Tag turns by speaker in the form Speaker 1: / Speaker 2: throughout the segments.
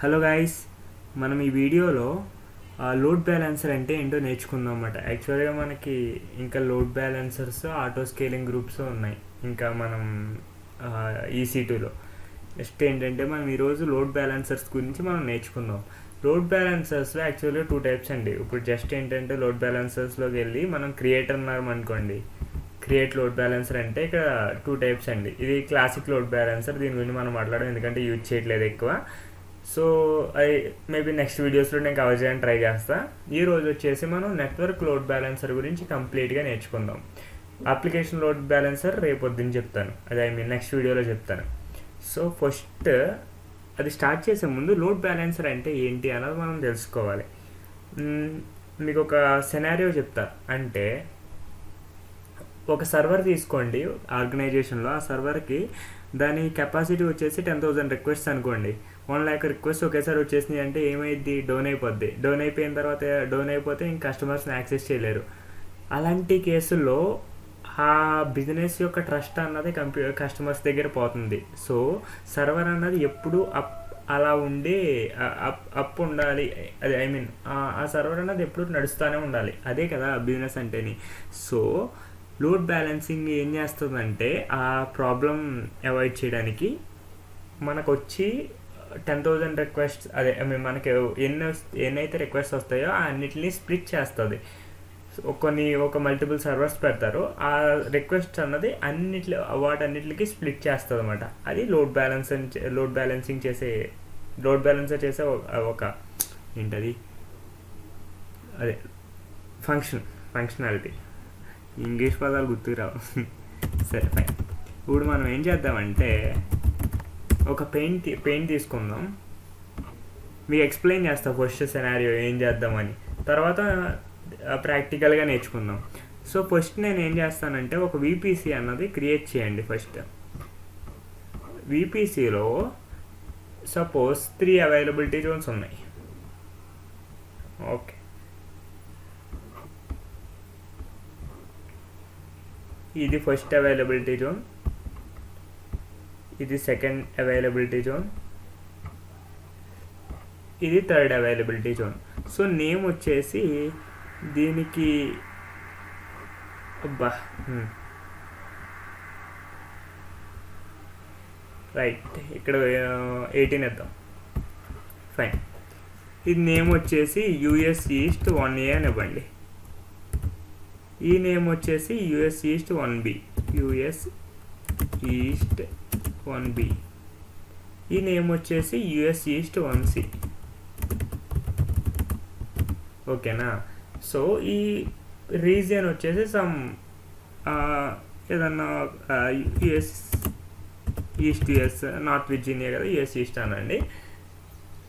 Speaker 1: Hello guys, మనం ఈ వీడియోలో లోడ్ బ్యాలెన్సర్ అంటే ఏంటో నేర్చుకుందాం అన్నమాట. యాక్చువల్గా మనకి ఇంకా load balancers, auto scaling groups ఉన్నాయి ఇంకా మనం EC2లో. నెక్స్ట్ ఏంటంటే మనం ఈరోజు లోడ్ బ్యాలెన్సర్స్ గురించి మనం నేర్చుకుందాం. లోడ్ బ్యాలెన్సర్స్లో యాక్చువల్గా 2 టైప్స్ అండి. ఇప్పుడు జస్ట్ ఏంటంటే లోడ్ బ్యాలెన్సర్స్లోకి వెళ్ళి మనం క్రియేట్ అన్నాం అనుకోండి, క్రియేట్ లోడ్ బ్యాలెన్సర్ అంటే ఇక్కడ 2 టైప్స్ అండి. ఇది క్లాసిక్ లోడ్ బ్యాలెన్సర్, దీని గురించి మనం మాట్లాడడం ఎందుకంటే యూజ్ చేయట్లేదు ఎక్కువ. సో అది మేబీ నెక్స్ట్ వీడియోస్లో నేను కవర్ చేయడానికి ట్రై చేస్తా. ఈరోజు వచ్చేసి మనం నెట్వర్క్ లోడ్ బ్యాలెన్సర్ గురించి కంప్లీట్గా నేర్చుకుందాం. అప్లికేషన్ లోడ్ బ్యాలెన్సర్ రేపు పొద్దున్న చెప్తాను, అదే నెక్స్ట్ వీడియోలో చెప్తాను. సో ఫస్ట్ అది స్టార్ట్ చేసే ముందు లోడ్ బ్యాలెన్సర్ అంటే ఏంటి అన్నది మనం తెలుసుకోవాలి. మీకు ఒక సినారియో చెప్తా. అంటే ఒక సర్వర్ తీసుకోండి ఆర్గనైజేషన్లో, ఆ సర్వర్కి దాని కెపాసిటీ వచ్చేసి 10,000 రిక్వెస్ట్ అనుకోండి. 1 lakh రిక్వెస్ట్ ఒకేసారి వచ్చేసినాయి అంటే ఏమైంది, డౌన్ అయిపోద్ది. డౌన్ అయిపోయిన తర్వాత డౌన్ అయిపోతే ఇంక కస్టమర్స్ని యాక్సెస్ చేయలేరు. అలాంటి కేసుల్లో ఆ బిజినెస్ యొక్క ట్రస్ట్ అన్నది కస్టమర్స్ దగ్గర పోతుంది. సో సర్వర్ అన్నది ఎప్పుడు అలా ఉండి అప్ ఉండాలి. అది ఆ సర్వర్ అన్నది ఎప్పుడు నడుస్తూనే ఉండాలి. అదే కదా బిజినెస్ అంటేని. సో లోడ్ బ్యాలెన్సింగ్ ఏం చేస్తుందంటే ఆ ప్రాబ్లం అవాయిడ్ చేయడానికి మనకు వచ్చి 10,000 రిక్వెస్ట్, అదే మనకి ఎన్నైతే రిక్వెస్ట్ వస్తాయో అన్నిటిని స్ప్లిట్ చేస్తుంది. ఒక మల్టిపుల్ సర్వర్స్ పెడతారు, ఆ రిక్వెస్ట్ అన్నది వాటన్నిటికి స్ప్లిట్ చేస్తుంది అనమాట. అది లోడ్ బ్యాలెన్సర్ చేసే ఒక ఏంటది, అదే ఫంక్షనాలిటీ. ఇంగ్లీష్ పదాలు గుర్తుకు రావు. సరే ఫైన్. ఇప్పుడు మనం ఏం చేద్దామంటే ఒక పెయింట్ తీసుకుందాం. మీకు ఎక్స్ప్లెయిన్ చేస్తా ఫస్ట్ సినారియో ఏం చేద్దామని, తర్వాత ప్రాక్టికల్గా నేర్చుకుందాం. సో ఫస్ట్ నేను ఏం చేస్తానంటే ఒక VPC అన్నది క్రియేట్ చేయండి. ఫస్ట్ VPCలో సపోజ్ 3 అవైలబిలిటీ జోన్స్ ఉన్నాయి. ఓకే, ఇది ఫస్ట్ అవైలబిలిటీ జోన్, ఇది సెకండ్ అవైలబిలిటీ జోన్, ఇది third availability zone. So name వచ్చేసి దీనికి రైట్, ఇక్కడ 18 ఇద్దాం. ఫైన్. ఇది నేమ్ వచ్చేసి US East 1A అని ఇవ్వండి. ఈ నేమ్ వచ్చేసి US East 1B, US East 1B. ఈ నేమ్ వచ్చేసి US East 1C. ఓకేనా? సో ఈ రీజియన్ వచ్చేసి ఏదన్నా US East నార్త్ విర్జీనియా కదా, US East అనండి.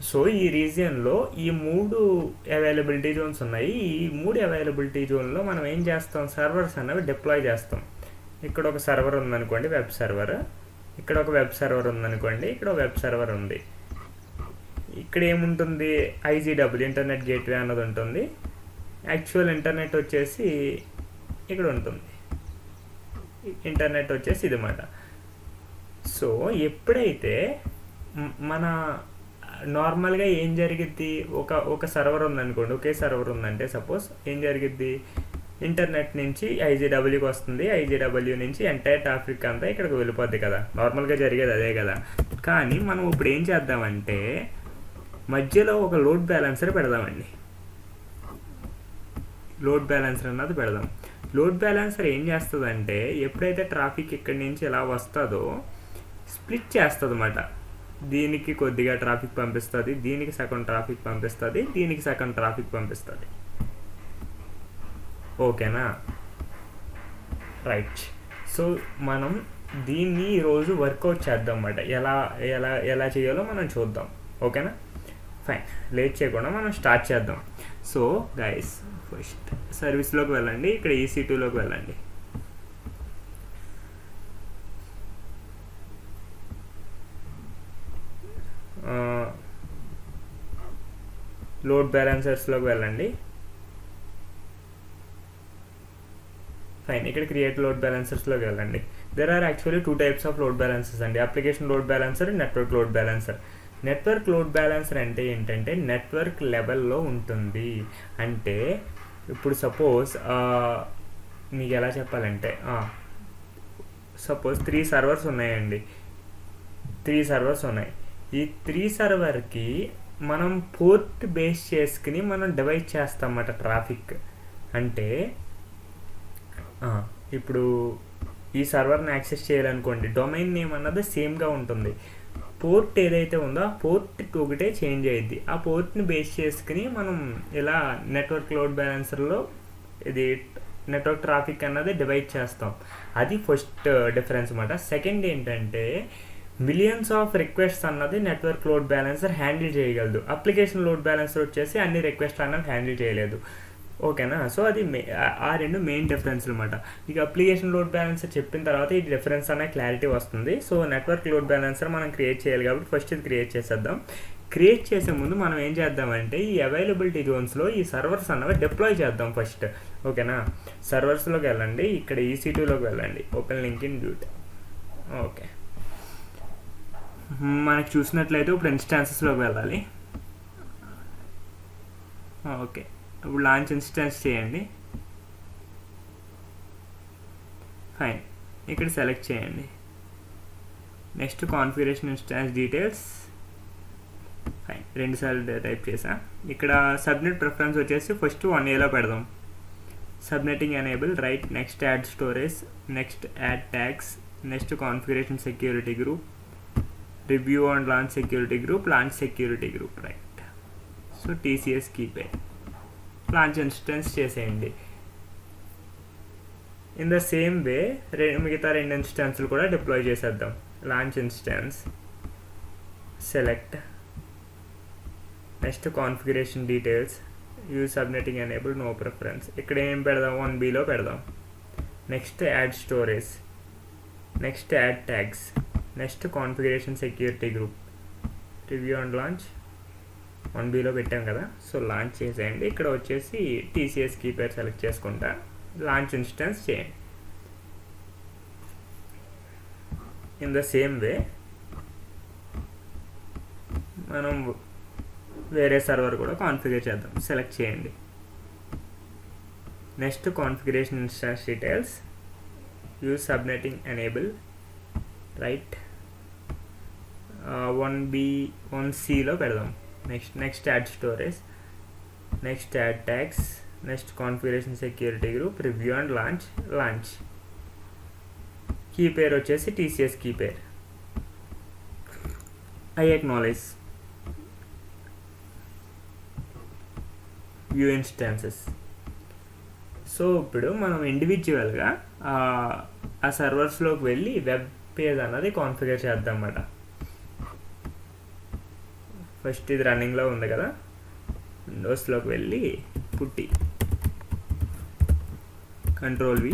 Speaker 1: సో ఈ రీజియన్లో ఈ 3 అవైలబిలిటీ జోన్స్ ఉన్నాయి. ఈ 3 అవైలబిలిటీ జోన్లో మనం ఏం చేస్తాం, సర్వర్స్ అనేవి డిప్లాయ్ చేస్తాం. ఇక్కడ ఒక సర్వర్ ఉందనుకోండి, వెబ్ సర్వర్. ఇక్కడ ఒక వెబ్ సర్వర్ ఉందనుకోండి, ఇక్కడ ఒక వెబ్ సర్వర్ ఉంది. ఇక్కడ ఏముంటుంది, IGW ఇంటర్నెట్ గేట్వే అన్నది ఉంటుంది. యాక్చువల్ ఇంటర్నెట్ వచ్చేసి ఇక్కడ ఉంటుంది. ఇంటర్నెట్ వచ్చేసి ఇది అన్నమాట. సో ఎప్పుడైతే మన నార్మల్గా ఏం జరిగిద్ది, ఒక సర్వర్ ఉందనుకోండి, ఒకే సర్వర్ ఉందంటే సపోజ్ ఏం జరిగిద్ది, ఇంటర్నెట్ నుంచి IGWకి వస్తుంది, IGW నుంచి ఎంటైర్ ట్రాఫిక్ అంతా ఇక్కడికి వెళ్ళిపోద్ది కదా, నార్మల్గా జరిగేది అదే కదా. కానీ మనం ఇప్పుడు ఏం చేద్దామంటే మధ్యలో ఒక లోడ్ బ్యాలెన్సర్ పెడదామండి. లోడ్ బ్యాలెన్సర్ అన్నది పెడదాం. లోడ్ బ్యాలెన్సర్ ఏం చేస్తుందంటే ఎప్పుడైతే ట్రాఫిక్ ఇక్కడి నుంచి ఎలా వస్తుందో స్ప్లిట్ చేస్తుంది అన్నమాట. దీనికి కొద్దిగా ట్రాఫిక్ పంపిస్తుంది, దీనికి సగం ట్రాఫిక్ పంపిస్తుంది, దీనికి సగం ట్రాఫిక్ పంపిస్తుంది. ఓకేనా? రైట్. సో మనం దీన్ని ఈరోజు వర్కౌట్ చేద్దాం అన్నమాట. ఎలా చేయాలో మనం చూద్దాం. ఓకేనా? ఫైన్. లేట్ చేయకుండా మనం స్టార్ట్ చేద్దాం. సో గైస్, ఫస్ట్ సర్వీస్లోకి వెళ్ళండి, ఇక్కడ EC2లోకి వెళ్ళండి. లోడ్ బ్యాలెన్సర్స్లోకి వెళ్ళండి. ఫైన్. ఇక్కడ క్రియేట్ లోడ్ బ్యాలెన్సర్స్లోకి వెళ్ళండి. There are actually 2 types of load balancers అండి. Application load balancer, network load balancer. Network load balancer అంటే ఏంటంటే నెట్వర్క్ లెవెల్లో ఉంటుంది. అంటే ఇప్పుడు సపోజ్ మీకు ఎలా చెప్పాలంటే సపోజ్ 3 సర్వర్స్ ఉన్నాయండి. 3 సర్వర్స్ ఉన్నాయి. ఈ 3 సర్వర్కి మనం పోర్ట్ బేస్ చేసుకుని మనం డివైడ్ చేస్తాం అన్నమాట ట్రాఫిక్. అంటే ఇప్పుడు ఈ సర్వర్ని యాక్సెస్ చేయాలనుకోండి, డొమైన్ నేమ్ అన్నది సేమ్గా ఉంటుంది. పోర్ట్ ఏదైతే ఉందో ఆ పోర్ట్కి ఒకటే చేంజ్ అయ్యిద్ది. ఆ పోర్ట్ని బేస్ చేసుకుని మనం ఇలా నెట్వర్క్ లోడ్ బ్యాలెన్సర్లో ఇది నెట్వర్క్ ట్రాఫిక్ అన్నది డివైడ్ చేస్తాం. అది ఫస్ట్ డిఫరెన్స్ అన్నమాట. సెకండ్ ఏంటంటే మిలియన్స్ ఆఫ్ రిక్వెస్ట్స్ అన్నది నెట్వర్క్ లోడ్ బ్యాలెన్సర్ హ్యాండిల్ చేయగలదు. అప్లికేషన్ లోడ్ బ్యాలెన్సర్ వచ్చేసి అన్ని రిక్వెస్ట్ అన్నది హ్యాండిల్ చేయలేదు. ఓకేనా? సో అది ఆ రెండు మెయిన్ డిఫరెన్స్ అనమాట. ఇక అప్లికేషన్ లోడ్ బ్యాలెన్సర్ చెప్పిన తర్వాత ఈ డిఫరెన్స్ అనే క్లారిటీ వస్తుంది. సో నెట్వర్క్ లోడ్ బ్యాలెన్సర్ మనం క్రియేట్ చేయాలి కాబట్టి ఫస్ట్ ఇది క్రియేట్ చేసేద్దాం. క్రియేట్ చేసే ముందు మనం ఏం చేద్దామంటే ఈ అవైలబిలిటీ జోన్స్లో ఈ సర్వర్స్ అన్నవి డిప్లాయ్ చేద్దాం ఫస్ట్. ఓకేనా? సర్వర్స్లోకి వెళ్ళండి, ఇక్కడ EC2లోకి వెళ్ళండి, ఓపెన్ లింక్ ఇన్ డ్యూట్. ఓకే, మనకు చూసినట్లయితే ఇప్పుడు ఇన్స్టాన్సెస్లోకి వెళ్ళాలి. ఓకే, ఇప్పుడు లాంచ్ ఇన్స్టాన్స్ చేయండి. ఫైన్, ఇక్కడ సెలెక్ట్ చేయండి. Next configuration instance details. Fine, 2 సార్లు టైప్ చేసా. ఇక్కడ సబ్నెట్ ప్రిఫరెన్స్ వచ్చేసి ఫస్ట్ 1Aలో పెడదాం. Subnetting enable, right, next add storage, next add tags, next configuration security group, review and launch security group, launch security group, right. So TCS key pair launch instance చేసేయండి. In the same వే మిగతా 2 ఇన్స్టెన్స్లు కూడా deploy చేసేద్దాం. Launch instance, select, next configuration details, use subnetting enable, no preference. ఇక్కడ ఏం పెడదాం? 1Bలో పెడదాం. Next add storage, next add tags, next configuration security group, review and launch 1Bలో పెట్టాం కదా. సో లాంచ్ చేసేయండి. ఇక్కడ వచ్చేసి TCS కీపేర్ సెలెక్ట్ చేసుకుంటా, లాంచ్ ఇన్స్టెన్స్ చేయండి. ఇన్ ద సేమ్ వే మనం వేరే సర్వర్ కూడా కాన్ఫిగర్ చేద్దాం. సెలెక్ట్ చేయండి. Next configuration instance details, use subnetting enable, right, 1Cలో పెడదాం. Next add storage, next add tags, next configuration security group, review and launch. Key pair వచ్చేసి TCS key pair. I acknowledge. View instances. So ఇప్పుడు మనం ఇండివిజువల్గా ఆ సర్వర్స్లోకి వెళ్ళి web page అన్నది configure చేద్దాం అన్నమాట. ఫస్ట్ ఇది రన్నింగ్లో ఉంది కదా, విండోస్లోకి వెళ్ళి పుట్టి Ctrl+V,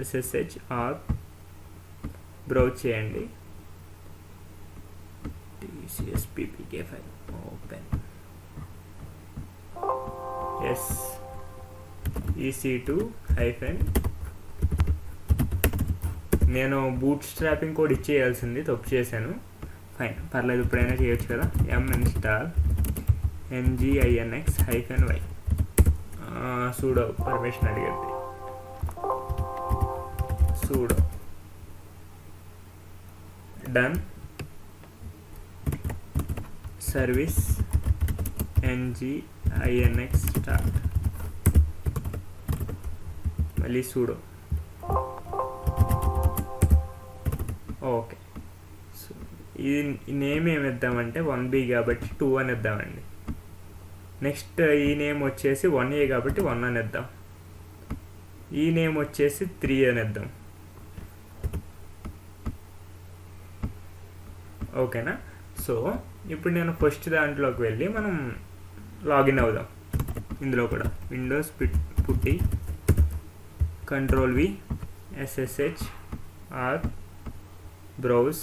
Speaker 1: SSH ఆర్ బ్రౌజ్ చేయండి. TCS PPK file open. Yes, EC2 నేను బూట్ స్ట్రాపింగ్ కోడ్ ఇచ్చేయాల్సింది, తప్పు చేశాను. ఫైన్, పర్లేదు, ఇప్పుడైనా చేయొచ్చు కదా. install nginx-y sudo పర్మిషన్ అడిగేది. sudo done service nginx start, మళ్ళీ sudo. ఓకే, సో ఈ నేమ్ ఏమి ఇద్దామంటే 1B కాబట్టి 2 అని ఇద్దామండి. నెక్స్ట్ ఈ నేమ్ వచ్చేసి 1A కాబట్టి 1 అని ఇద్దాం. ఈ నేమ్ వచ్చేసి 3 అని ఇద్దాం. ఓకేనా? సో ఇప్పుడు నేను ఫస్ట్ దాంట్లోకి వెళ్ళి మనం లాగిన్ అవుదాం. ఇందులో కూడా విండోస్ పుట్టి Ctrl+V, SSH ఆర్ browse,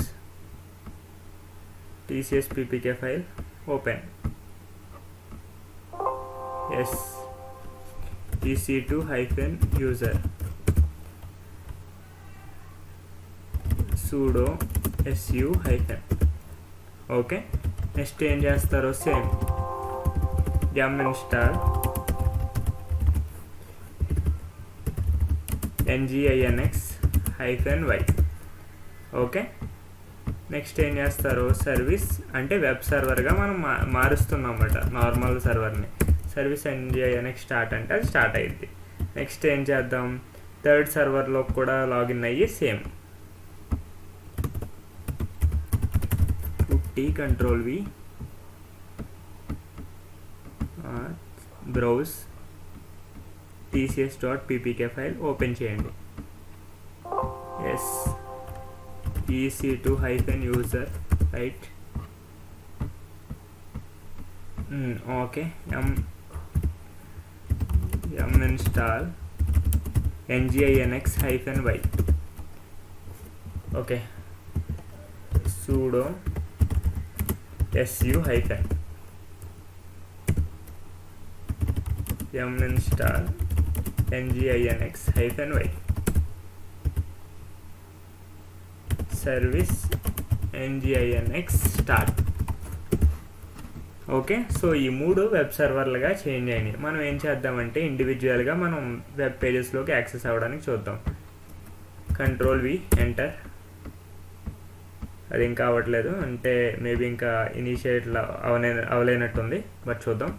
Speaker 1: TCS PPK file open. Yes, EC2-user sudo su okay, next ఏం చేస్తారో same yum install nginx-y. Okay, next ఏం చేస్తారు, సర్వీస్ అంటే వెబ్ సర్వర్గా మనం మారుస్తున్నాం అన్నమాట నార్మల్ సర్వర్ని. సర్వీస్ nginx స్టార్ట్ అంటే అది స్టార్ట్ అయ్యింది. నెక్స్ట్ ఏం చేద్దాం, థర్డ్ సర్వర్లో కూడా లాగిన్ అయ్యి same Ctrl+V browse tcs.ppk file open చేయండి. As ec2-user right. Okay, yum install nginx-y. Okay, sudo su- yum install nginx-y service nginx start. Okay, so ఈ 3 web సర్వర్లుగా change అయినాయి. మనం ఏం చేద్దామంటే ఇండివిజువల్గా మనం వెబ్ పేజెస్లోకి యాక్సెస్ అవ్వడానికి చూద్దాం. Ctrl+V enter. అది ఇంకా అవ్వట్లేదు, అంటే మేబీ ఇంకా ఇనిషియేట్ అవలేనట్టుంది, బట్ చూద్దాం.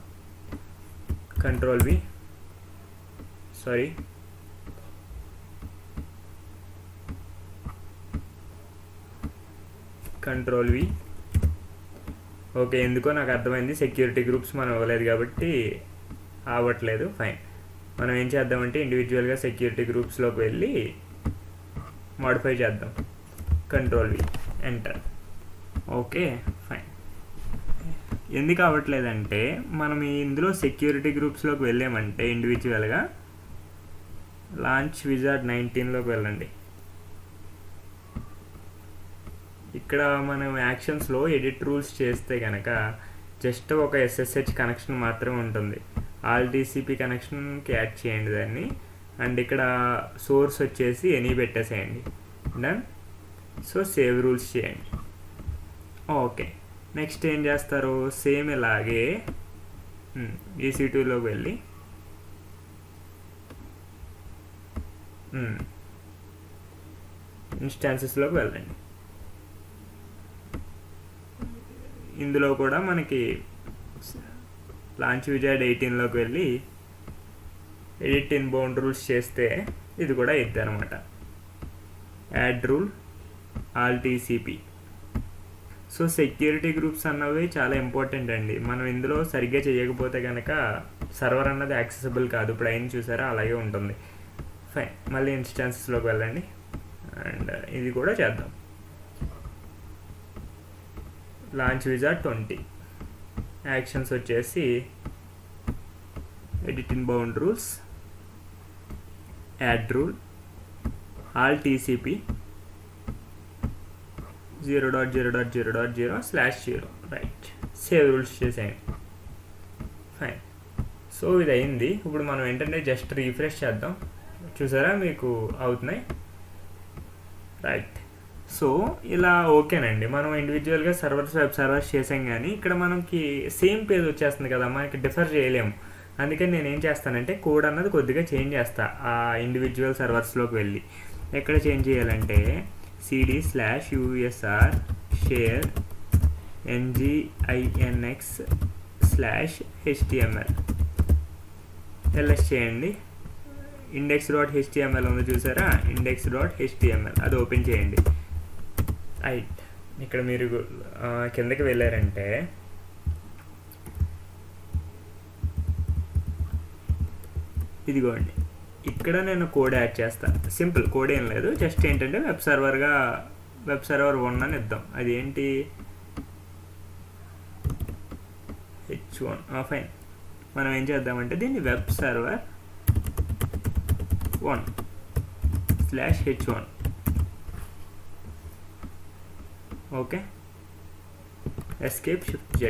Speaker 1: Ctrl+V sorry Ctrl+V. ఓకే, ఎందుకో నాకు అర్థమైంది, సెక్యూరిటీ గ్రూప్స్ మనం ఇవ్వలేదు కాబట్టి అవ్వట్లేదు. ఫైన్, మనం ఏం చేద్దామంటే ఇండివిజువల్గా సెక్యూరిటీ గ్రూప్స్లోకి వెళ్ళి మాడిఫై చేద్దాం. Ctrl+V enter. Okay, fine. ఎందుకు అవ్వట్లేదంటే మనం ఇందులో సెక్యూరిటీ గ్రూప్స్లోకి వెళ్ళామంటే ఇండివిజువల్గా లాంచ్ విజార్డ్ 19లోకి వెళ్ళండి. ఇక్కడ మనం యాక్షన్స్లో ఎడిట్ రూల్స్ చేస్తే కనుక జస్ట్ ఒక SSH కనెక్షన్ మాత్రమే ఉంటుంది. ఆల్ TCP కనెక్షన్కి యాడ్ చేయండి దాన్ని, అండ్ ఇక్కడ సోర్స్ వచ్చేసి ఎనీ పెట్టేసేయండి. డన్. సో సేవ్ రూల్స్ చేయండి. ఓకే, నెక్స్ట్ ఏం చేస్తారు, సేమ్ ఇలాగే EC2లోకి వెళ్ళి ఇన్స్టాన్సెస్లోకి వెళ్ళండి. ఇందులో కూడా మనకి లాంచ్ విజార్డ్ 18లోకి వెళ్ళి ఎడిట్ ఇన్బౌండ్ రూల్స్ చేస్తే ఇది కూడా ఇద్ది అనమాట. Add rule all TCP. So security groups అన్నవి చాలా ఇంపార్టెంట్ అండి. మనం ఇందులో సరిగ్గా చేయకపోతే కనుక సర్వర్ అన్నది యాక్సెసిబుల్ కాదు. ఇప్పుడు అయిన చూసారా, అలాగే ఉంటుంది. ఫైన్, మళ్ళీ ఇన్స్టాన్సెస్లోకి వెళ్ళండి అండ్ ఇది కూడా చేద్దాం. లాంచ్ విజార్డ్ 20 యాక్షన్స్ వచ్చేసి edit inbound rules, add rule all TCP 0.0.0.0/0 right. Save rules చేసేయండి. ఫైన్, సో ఇది అయింది. ఇప్పుడు మనం ఏంటంటే జస్ట్ రీఫ్రెష్ చేద్దాం. చూసారా, మీకు అవుతున్నాయి రైట్. సో ఇలా ఓకేనండి. మనం ఇండివిజువల్గా వెబ్ సర్వర్స్ చేసాం, కానీ ఇక్కడ మనకి సేమ్ పేజ్ వచ్చేస్తుంది కదా, మనకి డిఫర్ చేయలేము. అందుకని నేను ఏం చేస్తానంటే కోడ్ అన్నది కొద్దిగా చేంజ్ చేస్తా. ఆ ఇండివిజువల్ సర్వర్స్లోకి వెళ్ళి ఎక్కడ చేంజ్ చేయాలంటే cd/usr share nginx/html ls చేయండి. index.html ఉంది చూసారా, index.html అది ఓపెన్ చేయండి. రైట్, ఇక్కడ మీరు కిందకి వెళ్ళారంటే ఇదిగోండి, ఇక్కడ నేను కోడ్ యాడ్ చేస్తాను. సింపుల్ కోడ్ ఏం లేదు, జస్ట్ ఏంటంటే వెబ్ సర్వర్ 1 అని ఇద్దాం. అది ఏంటి, h1. ఫైన్, మనం ఏం చేద్దామంటే దీన్ని web server 1/h1. Okay, escape shift Z.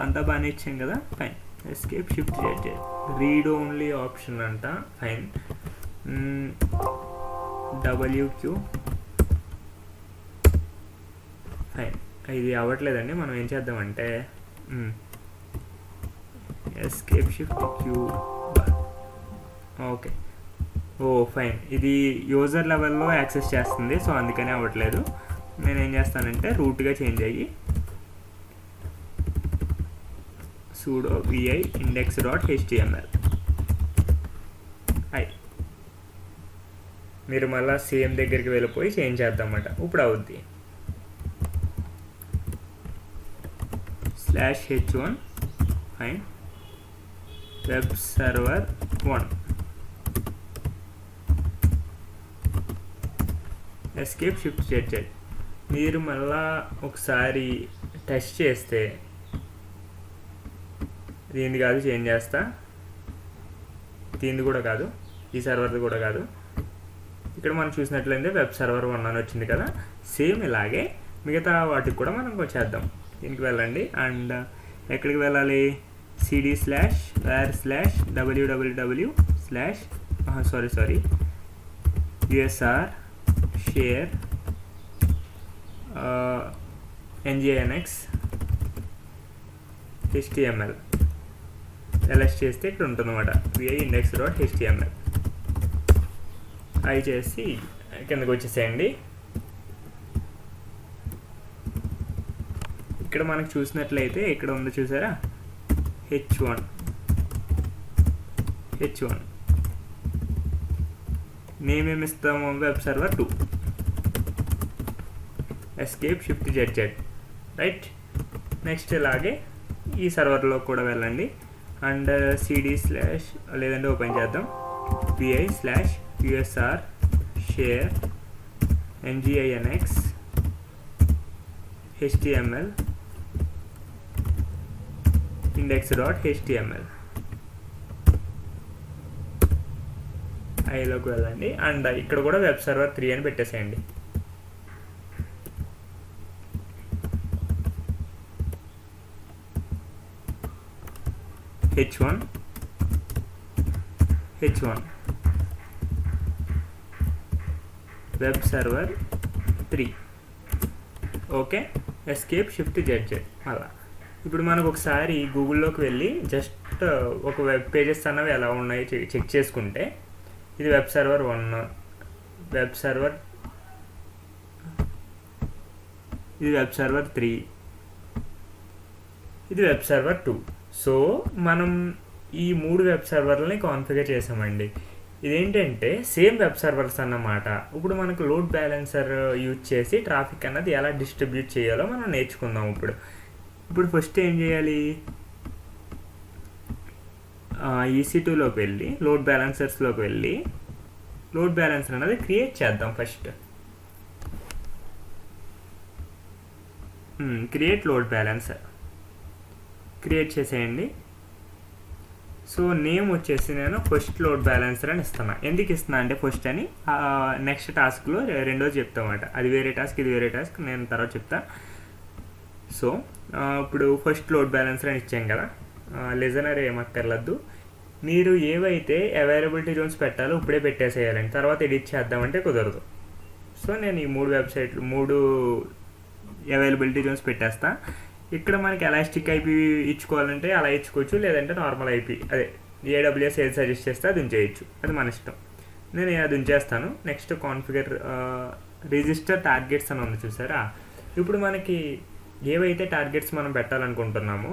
Speaker 1: అంతా బాగానే ఇచ్చాం కదా. Fine, escape shift Z. Read only option అంట. Fine, WQ fine. ఇది అవ్వట్లేదండి. మనం ఏం చేద్దామంటే escape shift Q. Okay, fine. ఇది యూజర్ లెవెల్లో యాక్సెస్ చేస్తుంది, సో అందుకనే అవ్వట్లేదు. నేను ఏం చేస్తానంటే రూట్గా చేంజ్ అయ్యి sudo vi index.html. మీరు మళ్ళీ సేమ్ దగ్గరికి వెళ్ళిపోయి చేంజ్ చేద్దామన్నమాట. ఇప్పుడు అవుద్ది. /h1 fine web server 1 escape shift z. మీరు మళ్ళా ఒకసారి టెస్ట్ చేస్తే దీనిది కాదు, చేంజ్ చేస్తా. దీనిది కూడా కాదు, ఈ సర్వర్ది కూడా కాదు. ఇక్కడ మనం చూసినట్లయితే వెబ్ సర్వర్ 1 అని వచ్చింది కదా. సేమ్ ఇలాగే మిగతా వాటికి కూడా మనం వచ్చేద్దాం. దీనికి వెళ్ళండి అండ్ ఎక్కడికి వెళ్ళాలి? cd/var/www/ usr share nginx html ls చేస్తే ఇక్కడ ఉంటుందన్నమాట vi index.html. అవి చేసి కిందకు వచ్చేసేయండి. ఇక్కడ మనకు చూసినట్లయితే ఇక్కడ ఉందో చూసారా, h1 నేమ్ ఏమి ఇస్తాము? Web server 2 escape shift z. Right. Next ఇలాగే ఈ సర్వర్లో కూడా వెళ్ళండి అండ్ cd/ లేదంటే ఓపెన్ చేద్దాం vi/usr share nginx html index.html ఐలోకి వెళ్ళండి అండ్ ఇక్కడ కూడా వెబ్ సర్వర్ 3 అని పెట్టేసేయండి. h1 web server 3. Okay, escape shift z. అలా ఇప్పుడు మనకు ఒకసారి గూగుల్లోకి వెళ్ళి జస్ట్ ఒక వెబ్ పేజెస్ అన్నవి ఎలా ఉన్నాయి చెక్ చేసుకుంటే, ఇది వెబ్ సర్వర్ 1, ఇది వెబ్ సర్వర్ 3, ఇది వెబ్ సర్వర్ 2. సో మనం ఈ 3 వెబ్ సర్వర్లని కాన్ఫిగర్ చేసామండి. ఇదేంటంటే సేమ్ వెబ్ సర్వర్స్ అన్నమాట. ఇప్పుడు మనకు లోడ్ బ్యాలెన్సర్ యూజ్ చేసి ట్రాఫిక్ అన్నది ఎలా డిస్ట్రిబ్యూట్ చేయాలో మనం నేర్చుకుందాం. ఇప్పుడు ఫస్ట్ ఏం చేయాలి? EC2లోకి వెళ్ళి లోడ్ బ్యాలెన్సర్స్లోకి వెళ్ళి లోడ్ బ్యాలెన్సర్ అనేది క్రియేట్ చేద్దాం. First create load balancer create చేసేయండి. సో నేమ్ వచ్చేసి నేను ఫస్ట్ లోడ్ బ్యాలెన్సర్ అని ఇస్తున్నా. ఎందుకు ఇస్తున్నా అంటే ఫస్ట్ అని నెక్స్ట్ టాస్క్లో రెండోది చెప్తామన్నమాట. అది వేరే టాస్క్, ఇది వేరే టాస్క్, నేను తర్వాత చెప్తా. సో ఇప్పుడు ఫస్ట్ లోడ్ బ్యాలెన్సర్ అని ఇచ్చాం కదా, లిజనర్ ఏమక్కర్లేదు. మీరు ఏవైతే అవైలబిలిటీ జోన్స్ పెట్టాలో ఇప్పుడే పెట్టేసేయాలండి. తర్వాత ఎడిట్ చేద్దామంటే కుదరదు. సో నేను ఈ 3 అవైలబిలిటీ జోన్స్ పెట్టేస్తా. ఇక్కడ మనకి ఎలాస్టిక్ ఐపీ ఇచ్చుకోవాలంటే అలా ఇచ్చుకోవచ్చు, లేదంటే నార్మల్ ఐపీ అదే AWS ఏది సజెస్ట్ చేస్తే అది ఉంచేయచ్చు, అది మన ఇష్టం. నేను అది ఉంచేస్తాను. నెక్స్ట్ కాన్ఫిగర్ రిజిస్టర్ టార్గెట్స్ అని ఉంది చూసారా. ఇప్పుడు మనకి ఏవైతే టార్గెట్స్ మనం పెట్టాలనుకుంటున్నామో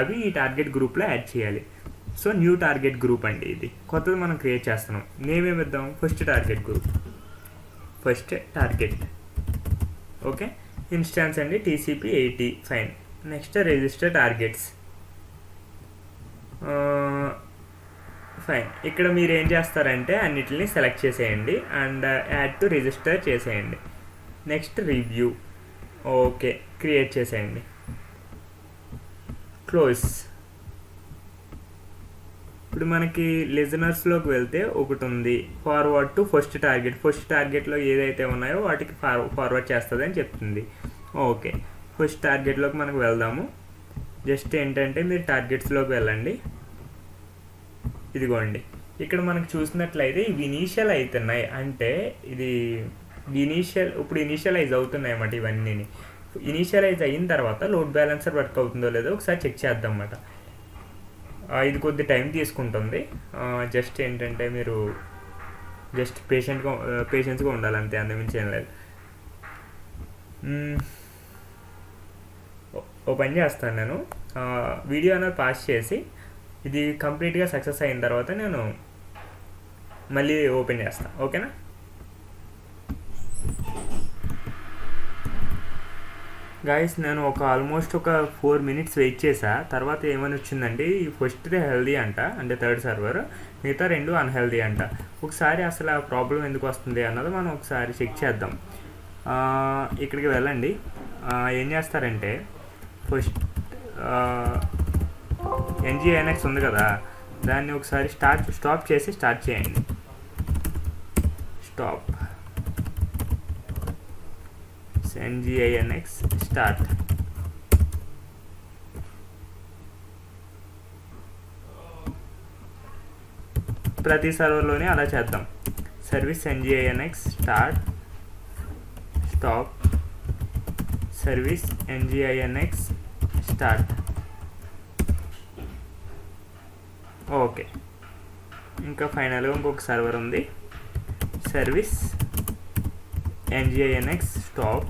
Speaker 1: అవి ఈ టార్గెట్ గ్రూప్లో యాడ్ చేయాలి. సో న్యూ టార్గెట్ గ్రూప్ అండి, ఇది కొత్తది మనం క్రియేట్ చేస్తున్నాం. నేమ్ ఏమిద్దాం? First target group, first target. Okay, instance అండి TCP 80. Fine. Next register targets. Fine. ఇక్కడ మీరు ఏం చేస్తారంటే అన్నిటిని సెలెక్ట్ చేసేయండి అండ్ యాడ్ టు రిజిస్టర్ చేసేయండి. Next review. ఓకే, క్రియేట్ చేసేయండి. క్లోజ్. ఇప్పుడు మనకి లిజనర్స్లోకి వెళ్తే ఒకటి ఉంది, forward to first target. First టార్గెట్లో ఏదైతే ఉన్నాయో వాటికి ఫార్వర్డ్ చేస్తుంది అని చెప్తుంది. ఓకే, ఫస్ట్ టార్గెట్లోకి మనకు వెళ్దాము. జస్ట్ ఏంటంటే మీరు టార్గెట్స్లోకి వెళ్ళండి. ఇదిగోండి ఇక్కడ మనకు చూసినట్లయితే ఇవి ఇనీషియల్ అవుతున్నాయి, అంటే ఇది ఇప్పుడు ఇనీషియలైజ్ అవుతున్నాయి అన్నమాట. ఇవన్నీ ఇనీషియలైజ్ అయిన తర్వాత లోడ్ బ్యాలెన్సర్ వర్క్ అవుతుందో లేదో ఒకసారి చెక్ చేద్దాం అన్నమాట. ఇది కొద్ది టైం తీసుకుంటుంది. జస్ట్ ఏంటంటే మీరు జస్ట్ పేషెన్స్గా ఉండాలి అంతే, అంతమించి ఏం లేదు. ఓ పని చేస్తాను, నేను వీడియో అనేది పాస్ చేసి ఇది కంప్లీట్గా సక్సెస్ అయిన తర్వాత నేను మళ్ళీ ఓపెన్ చేస్తాను, ఓకేనా? గాయస్, నేను ఆల్మోస్ట్ ఒక 4 minutes వెయిట్ చేసా. తర్వాత ఏమని వచ్చిందంటే ఈ ఫస్ట్ది హెల్దీ అంట, అంటే థర్డ్ సర్వర్, మిగతా 2 అన్హెల్దీ అంట. ఒకసారి అసలు ఆ ప్రాబ్లం ఎందుకు వస్తుంది అన్నది మనం ఒకసారి చెక్ చేద్దాం. ఇక్కడికి వెళ్ళండి. ఏం చేస్తారంటే ఫస్ట్ NGINX ఉంది కదా, దాన్ని ఒకసారి స్టాప్ చేసి స్టార్ట్ చేయండి. Stop NGINX start. ప్రతి సర్వర్లోనే అలా చేద్దాం. Service NGINX start, stop, service NGINX start. Okay, ఇంకా ఫైనల్గా ఇంకొక సర్వర్ ఉంది, service NGINX stop,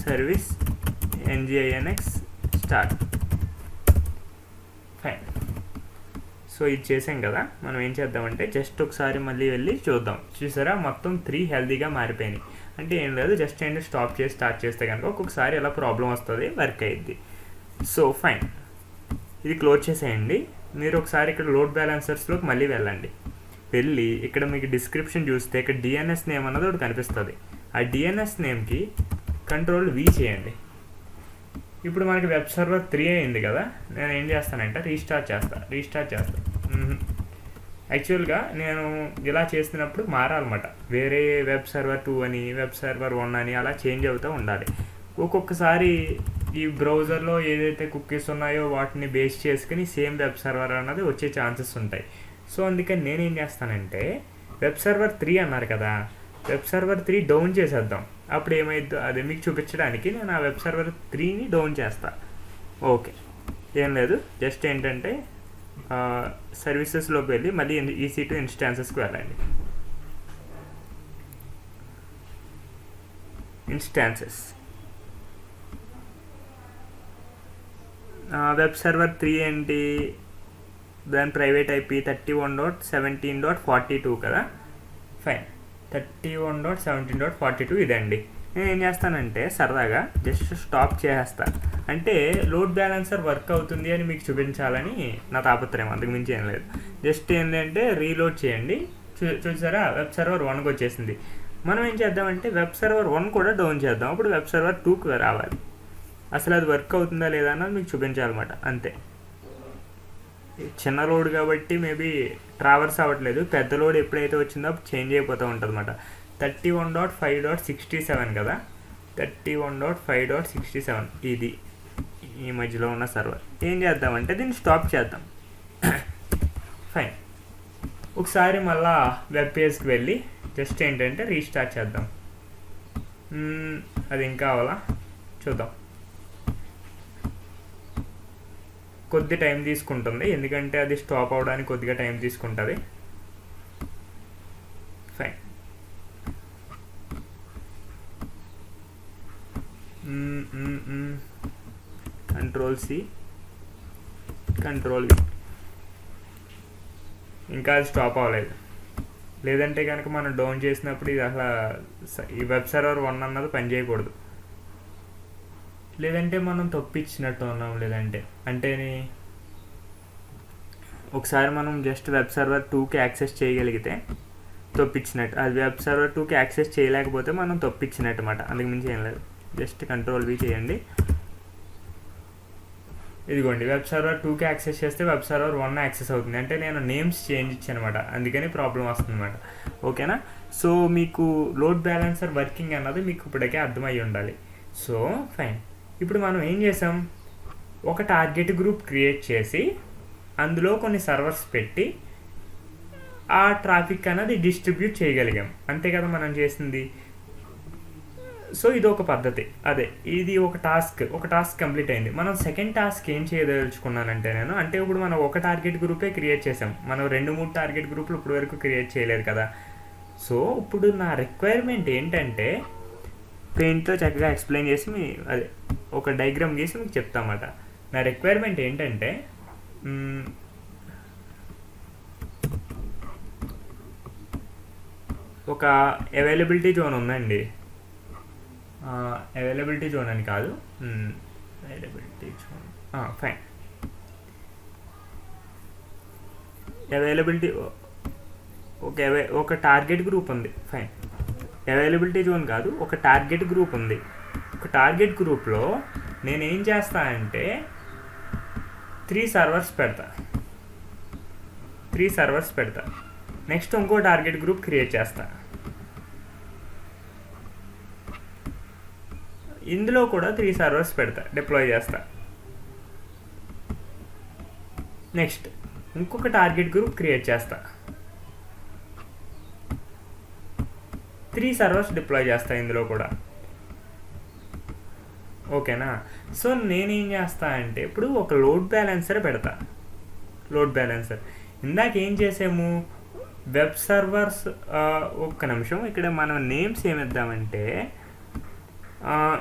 Speaker 1: service NGINX start. Fine. So ఇది చేసాం కదా, మనం ఏం చేద్దామంటే జస్ట్ ఒకసారి మళ్ళీ వెళ్ళి చూద్దాం. చూసారా, మొత్తం 3 హెల్తీగా మారిపోయినాయి. అంటే ఏం లేదు, జస్ట్ ఏంటి స్టాప్ చేసి స్టార్ట్ చేస్తే కనుక ఒక్కొక్కసారి ఎలా ప్రాబ్లం వస్తుంది, వర్క్ అయ్యిద్ది. సో ఫైన్, ఇది క్లోజ్ చేసేయండి. మీరు ఒకసారి ఇక్కడ లోడ్ బ్యాలెన్సర్స్లోకి మళ్ళీ వెళ్ళండి. వెళ్ళి ఇక్కడ మీకు డిస్క్రిప్షన్ చూస్తే ఇక్కడ DNS నేమ్ అన్నది ఒకటి కనిపిస్తుంది. ఆ DNS నేమ్కి Ctrl+V చేయండి. ఇప్పుడు మనకి వెబ్ సర్వర్ 3 అయింది కదా, నేను ఏం చేస్తానంటే రీస్టార్ట్ చేస్తాను. యాక్చువల్గా నేను ఇలా చేస్తున్నప్పుడు మారాలన్నమాట. వేరే వెబ్ సర్వర్ 2 అని, వెబ్ సర్వర్ 1 అని అలా చేంజ్ అవుతూ ఉండాలి. ఒక్కొక్కసారి ఈ బ్రౌజర్లో ఏదైతే కుకీస్ ఉన్నాయో వాటిని బేస్ చేసుకుని సేమ్ వెబ్ సర్వర్ అన్నది వచ్చే ఛాన్సెస్ ఉంటాయి. సో అందుకని నేనేం చేస్తానంటే వెబ్ సర్వర్ 3 అన్నారు కదా, వెబ్ సర్వర్ 3 డౌన్ చేసేద్దాం. అప్పుడు ఏమైద్దో అది మీకు చూపించడానికి నేను ఆ వెబ్ సర్వర్ 3ని డౌన్ చేస్తా. ఓకే, ఏం లేదు, జస్ట్ ఏంటంటే సర్వీసెస్లోకి వెళ్ళి మళ్ళీ EC2 ఇన్స్టాన్సెస్కి వెళ్ళండి. ఇన్స్టాన్సెస్ వెబ్ సర్వర్ 3 ఏంటి, దాని ప్రైవేట్ IP 31.17.42 కదా. ఫైన్, 31.17.42 ఇదండి. నేను ఏం చేస్తానంటే సరదాగా జస్ట్ స్టాప్ చేసేస్తా. అంటే లోడ్ బ్యాలెన్సర్ వర్క్ అవుతుంది అని మీకు చూపించాలని నా తాపత్రయం, అంతకు మించి ఏం లేదు. జస్ట్ ఏంటంటే రీలోడ్ చేయండి. చూసారా, వెబ్ సర్వర్ 1కి వచ్చేసింది. మనం ఏం చేద్దామంటే వెబ్ సర్వర్ 1 కూడా డౌన్ చేద్దాం. అప్పుడు వెబ్ సర్వర్ 2కి రావాలి. అసలు అది వర్క్ అవుతుందా లేదా అన్నది మీకు చూపించాలన్నమాట, అంతే. చిన్న లోడ్ కాబట్టి మేబీ ట్రావర్స్ అవ్వట్లేదు. పెద్ద లోడ్ ఎప్పుడైతే వచ్చిందో చేంజ్ అయిపోతూ ఉంటుంది అన్నమాట. 31.5.67 కదా, 31.5.67 ఇది ఈ మధ్యలో ఉన్న సర్వర్. ఏం చేద్దామంటే దీన్ని స్టాప్ చేద్దాం. ఫైన్, ఒకసారి మళ్ళా వెబ్ పేజ్కి వెళ్ళి జస్ట్ ఏంటంటే రీస్టార్ట్ చేద్దాం. అది ఇంకా అవ్వాలా చూద్దాం. కొద్ది టైం తీసుకుంటుంది, ఎందుకంటే అది స్టాప్ అవడానికి కొద్దిగా టైం తీసుకుంటుంది. Fine, Ctrl+C Ctrl+V. ఇంకా అది స్టాప్ అవ్వలేదు. లేదంటే కనుక మనం డౌన్ చేసినప్పుడు ఇది అసలు ఈ వెబ్ సర్వర్ 1 అన్నది పని చేయకూడదు. లేదంటే మనం తప్పించినట్టు ఉన్నాం. లేదంటే అంటే ఒకసారి మనం జస్ట్ వెబ్ సర్వర్ 2కి యాక్సెస్ చేయగలిగితే తప్పించినట్టు, అది వెబ్ సర్వర్ 2కి యాక్సెస్ చేయలేకపోతే మనం తప్పించినట్టు అన్నమాట. అందుకు మించి ఏం లేదు. జస్ట్ Ctrl+V చేయండి. ఇదిగోండి, వెబ్ సర్వర్ 2కి యాక్సెస్ చేస్తే వెబ్ సర్వర్ 1 యాక్సెస్ అవుతుంది. అంటే నేను నేమ్స్ చేంజ్ ఇచ్చానమాట, అందుకని ప్రాబ్లం వస్తుంది అనమాట. ఓకేనా? సో మీకు లోడ్ బ్యాలెన్సర్ వర్కింగ్ అన్నది మీకు ఇప్పటికే అర్థమై ఉండాలి. సో ఫైన్, ఇప్పుడు మనం ఏం చేసాం, ఒక టార్గెట్ గ్రూప్ క్రియేట్ చేసి అందులో కొన్ని సర్వర్స్ పెట్టి ఆ ట్రాఫిక్ అనేది డిస్ట్రిబ్యూట్ చేయగలిగాం. అంతే కదా మనం చేసింది. సో ఇది ఒక పద్ధతి. అదే ఇది ఒక టాస్క్ కంప్లీట్ అయింది. మనం సెకండ్ టాస్క్ ఏం చేయదలుచుకున్నానంటే అంటే ఇప్పుడు మనం ఒక టార్గెట్ గ్రూపే క్రియేట్ చేసాం. మనం 2-3 టార్గెట్ గ్రూపులు ఇప్పుడు వరకు క్రియేట్ చేయలేదు కదా. సో ఇప్పుడు నా రిక్వైర్మెంట్ ఏంటంటే పెయింట్తో చక్కగా ఎక్స్ప్లెయిన్ చేసి అదే ఒక డయాగ్రామ్ గీసి మీకు చెప్తామాట. నా రిక్వైర్మెంట్ ఏంటంటే ఒక అవైలబిలిటీ జోన్ ఉందండి. అవైలబిలిటీ జోన్ అని కాదు, అవైలబిలిటీ జోన్ ఫైన్. అవైలబిలిటీ ఒక టార్గెట్ గ్రూప్ ఉంది. ఫైన్, అవైలబిలిటీ జోన్ కాదు, ఒక టార్గెట్ గ్రూప్ ఉంది. ఒక టార్గెట్ గ్రూప్లో నేనేం చేస్తా అంటే 3 సర్వర్స్ పెడతా. నెక్స్ట్ ఇంకో టార్గెట్ గ్రూప్ క్రియేట్ చేస్తా. ఇందులో కూడా 3 సర్వర్స్ పెడతా, డిప్లాయ్ చేస్తా. నెక్స్ట్ ఇంకొక టార్గెట్ గ్రూప్ క్రియేట్ చేస్తా, 3 సర్వర్స్ డిప్లాయ్ చేస్తా ఇందులో కూడా. ఓకేనా. సో నేనేం చేస్తా అంటే ఇప్పుడు ఒక లోడ్ బ్యాలెన్సర్ పెడతా. ఇందాక ఏం చేసాము, వెబ్ సర్వర్స్. ఒక్క నిమిషం, ఇక్కడ మనం నేమ్స్ ఏమిద్దామంటే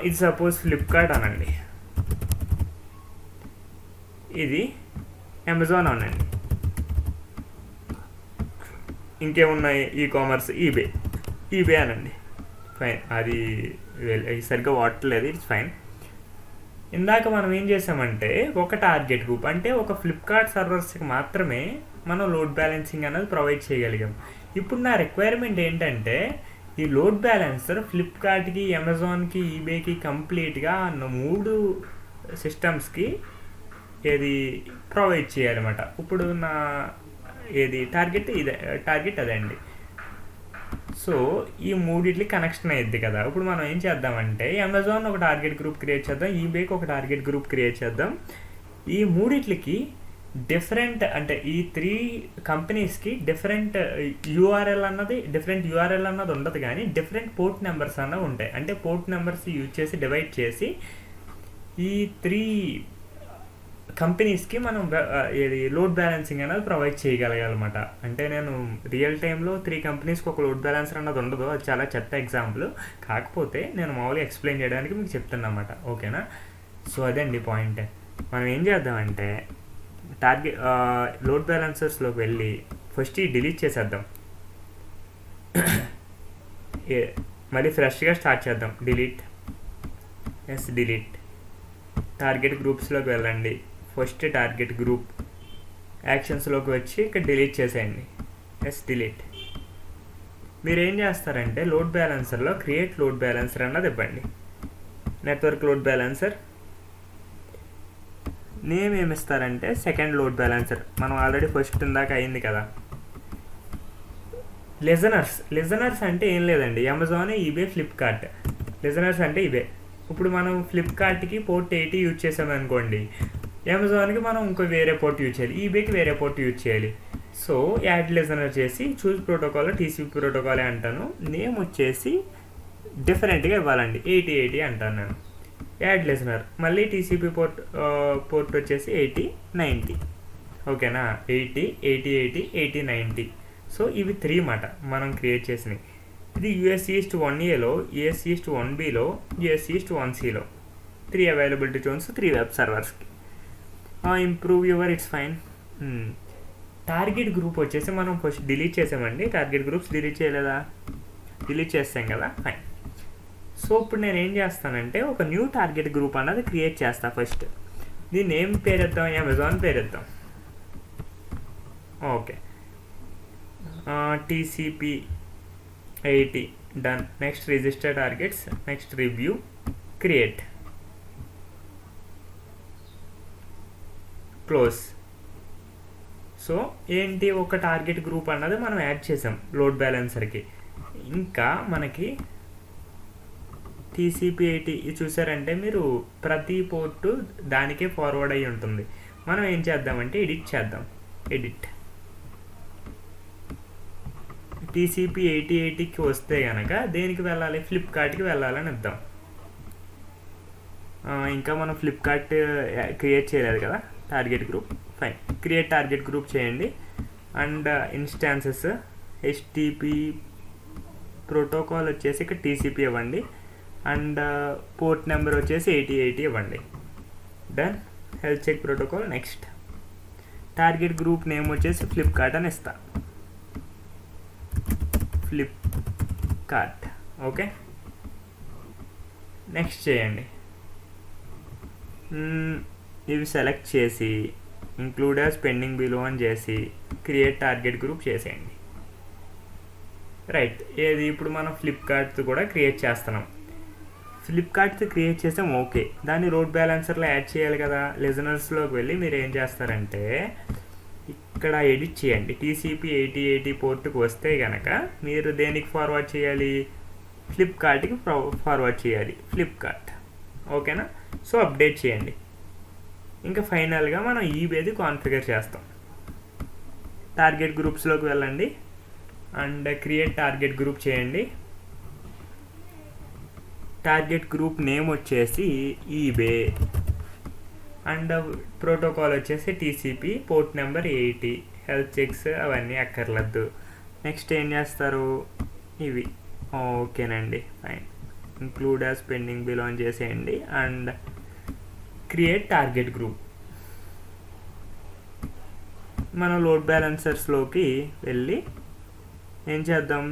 Speaker 1: ఇది సపోజ్ ఫ్లిప్కార్ట్ అనండి, ఇది అమెజాన్ అనండి, ఇంకేమున్నాయి, ఈ-కామర్స్, ఈబే అనండి. ఫైన్, అది సరిగ్గా వాడట్లేదు, ఇట్స్ ఫైన్. ఇందాక మనం ఏం చేసామంటే ఒక టార్గెట్ గ్రూప్ అంటే ఒక ఫ్లిప్కార్ట్ సర్వర్స్కి మాత్రమే మనం లోడ్ బ్యాలెన్సింగ్ అనేది ప్రొవైడ్ చేయగలిగాం. ఇప్పుడు నా రిక్వైర్మెంట్ ఏంటంటే ఈ లోడ్ బ్యాలెన్సర్ ఫ్లిప్కార్ట్కి, అమెజాన్కి, ఈబేకి కంప్లీట్గా 3 సిస్టమ్స్కి ఏది ప్రొవైడ్ చేయాలన్నమాట. ఇప్పుడు నా టార్గెట్ అదే అండి. సో ఈ మూడిట్లకి కనెక్షన్ అయ్యిద్ది కదా. ఇప్పుడు మనం ఏం చేద్దామంటే అమెజాన్ ఒక టార్గెట్ గ్రూప్ క్రియేట్ చేద్దాం, ఈబేకి ఒక టార్గెట్ గ్రూప్ క్రియేట్ చేద్దాం. ఈ మూడిట్లకి డిఫరెంట్ అంటే ఈ 3 కంపెనీస్కి డిఫరెంట్ యూఆర్ఎల్ అన్నది ఉండదు, కానీ డిఫరెంట్ పోర్ట్ నెంబర్స్ అన్నవి ఉంటాయి. అంటే పోర్ట్ నెంబర్స్ యూజ్ చేసి డివైడ్ చేసి ఈ 3 కంపెనీస్కి మనం లోడ్ బ్యాలెన్సింగ్ అనేది ప్రొవైడ్ చేయగలగాలన్నమాట. అంటే నేను రియల్ టైంలో 3 కంపెనీస్కి ఒక లోడ్ బ్యాలెన్సర్ అన్నది ఉండదు, అది చాలా చెత్త ఎగ్జాంపుల్. కాకపోతే నేను మామూలుగా ఎక్స్ప్లెయిన్ చేయడానికి మీకు చెప్తున్నమాట. ఓకేనా. సో అదే అండి పాయింట్. మనం ఏం చేద్దామంటే లోడ్ బ్యాలెన్సర్స్లోకి వెళ్ళి ఫస్ట్ డిలీట్ చేసేద్దాం, మళ్ళీ ఫ్రెష్గా స్టార్ట్ చేద్దాం. డిలీట్. టార్గెట్ గ్రూప్స్లోకి వెళ్ళండి. ఫస్ట్ టార్గెట్ గ్రూప్ యాక్షన్స్లోకి వచ్చి ఇక్కడ డిలీట్ చేసేయండి. డిలీట్. మీరు ఏం చేస్తారంటే లోడ్ బ్యాలెన్సర్లో క్రియేట్ లోడ్ బ్యాలెన్సర్ అన్నది ఇవ్వండి. నెట్వర్క్ లోడ్ బ్యాలెన్సర్ నేమ్ ఏమిస్తారంటే సెకండ్ లోడ్ బ్యాలెన్సర్. మనం ఆల్రెడీ ఫస్ట్ ఇందాక అయింది కదా. లిజనర్స్ అంటే ఏం లేదండి, అమెజాన్, ఈబే, ఫ్లిప్కార్ట్. లిజనర్స్ అంటే ఇవే. ఇప్పుడు మనం ఫ్లిప్కార్ట్కి పోర్ట్ 80 యూజ్ చేసామనుకోండి, అమెజాన్కి మనం ఇంకో వేరే పోర్ట్ యూజ్ చేయాలి, ఈబేకి వేరే పోర్ట్ యూజ్ చేయాలి. సో యాడ్ లిజనర్ చేసి చూస్ ప్రోటోకాల్ టీసీపీ ప్రోటోకాలే అంటాను. నేమ్ వచ్చేసి డిఫరెంట్గా ఇవ్వాలండి, 80 అంటాను నేను. యాడ్ లిజనర్ మళ్ళీ టీసీపీ పోర్ట్ వచ్చేసి 80-90. ఓకేనా. 80, 90. సో ఇవి 3 మాట మనం క్రియేట్ చేసినవి. ఇది US East 1Aలో, US East 1Bలో, US East 1Cలో 3 అవైలబిలిటీ జోన్స్, 3 వెబ్ సర్వర్స్కి. Improve your, it's fine. Target group వచ్చేసి మనం ఫస్ట్ డిలీట్ చేసామండి. టార్గెట్ గ్రూప్స్ డిలీట్ చేయలేదా? డిలీట్ చేస్తాం కదా. ఫైన్. సో ఇప్పుడు నేను ఏం చేస్తానంటే ఒక న్యూ టార్గెట్ గ్రూప్ అన్నది క్రియేట్ చేస్తా. ఫస్ట్ దీని నేమ్ పేరేద్దాం, అమెజాన్ పేరేద్దాం. Okay. TCP 80 done. Next register targets, next review, create, close. So ఏంటి, ఒక టార్గెట్ గ్రూప్ అన్నది మనం యాడ్ చేసాం లోడ్ బ్యాలెన్సర్కి. ఇంకా మనకి TCP 80 చూసారంటే మీరు ప్రతి పోర్టు దానికే ఫార్వర్డ్ అయ్యి ఉంటుంది. మనం ఏం చేద్దామంటే ఎడిట్ చేద్దాం. ఎడిట్ TCP 8080కి వస్తే కనుక దేనికి వెళ్ళాలి, ఫ్లిప్కార్ట్కి వెళ్ళాలని ఇద్దాం. ఇంకా మనం ఫ్లిప్కార్ట్ క్రియేట్ చేయలేదు కదా target group. Fine, create target group చేయండి. అండ్ ఇన్స్టాన్సెస్ HTTP ప్రోటోకాల్ వచ్చేసి ఇక్కడ TCP ఇవ్వండి. అండ్ పోర్ట్ నెంబర్ వచ్చేసి 8080 ఇవ్వండి. Done. Health check protocol next. Target group name వచ్చేసి ఫ్లిప్కార్ట్ అని ఇస్తా. ఫ్లిప్కార్ట్. ఓకే, నెక్స్ట్ చేయండి. ఇవి సెలెక్ట్ చేసి ఇంక్లూడ్ యాజ్ పెండింగ్ బిలో అని చేసి క్రియేట్ టార్గెట్ గ్రూప్ చేసేయండి. రైట్, ఏది ఇప్పుడు మనం ఫ్లిప్కార్ట్ కూడా క్రియేట్ చేస్తున్నాం. ఫ్లిప్కార్ట్ క్రియేట్ చేసాం, ఓకే. దాన్ని రోడ్ బ్యాలెన్సర్లో యాడ్ చేయాలి కదా. లిజనర్స్లోకి వెళ్ళి మీరు ఏం చేస్తారంటే ఇక్కడ ఎడిట్ చేయండి. TCP 8080 పోర్ట్కి వస్తే కనుక మీరు దేనికి ఫార్వర్డ్ చేయాలి, ఫ్లిప్కార్ట్కి ఫార్వర్డ్ చేయాలి. ఫ్లిప్కార్ట్. ఓకేనా. సో అప్డేట్ చేయండి. ఇంకా ఫైనల్గా మనం ఈబేది కాన్ఫిగర్ చేస్తాం. టార్గెట్ గ్రూప్స్లోకి వెళ్ళండి అండ్ క్రియేట్ టార్గెట్ గ్రూప్ చేయండి. టార్గెట్ గ్రూప్ నేమ్ వచ్చేసి ఈబే అండ్ ప్రోటోకాల్ వచ్చేసి TCP, port number 80, health checks అవన్నీ అక్కర్లేదు. నెక్స్ట్ ఏం చేస్తారు, ఇవి ఓకేనండి. Fine, include as pending below అని చేసేయండి అండ్ క్రియేట్ టార్గెట్ గ్రూప్. మనం లోడ్ బ్యాలెన్సర్స్లోకి వెళ్ళి ఏం చేద్దాం,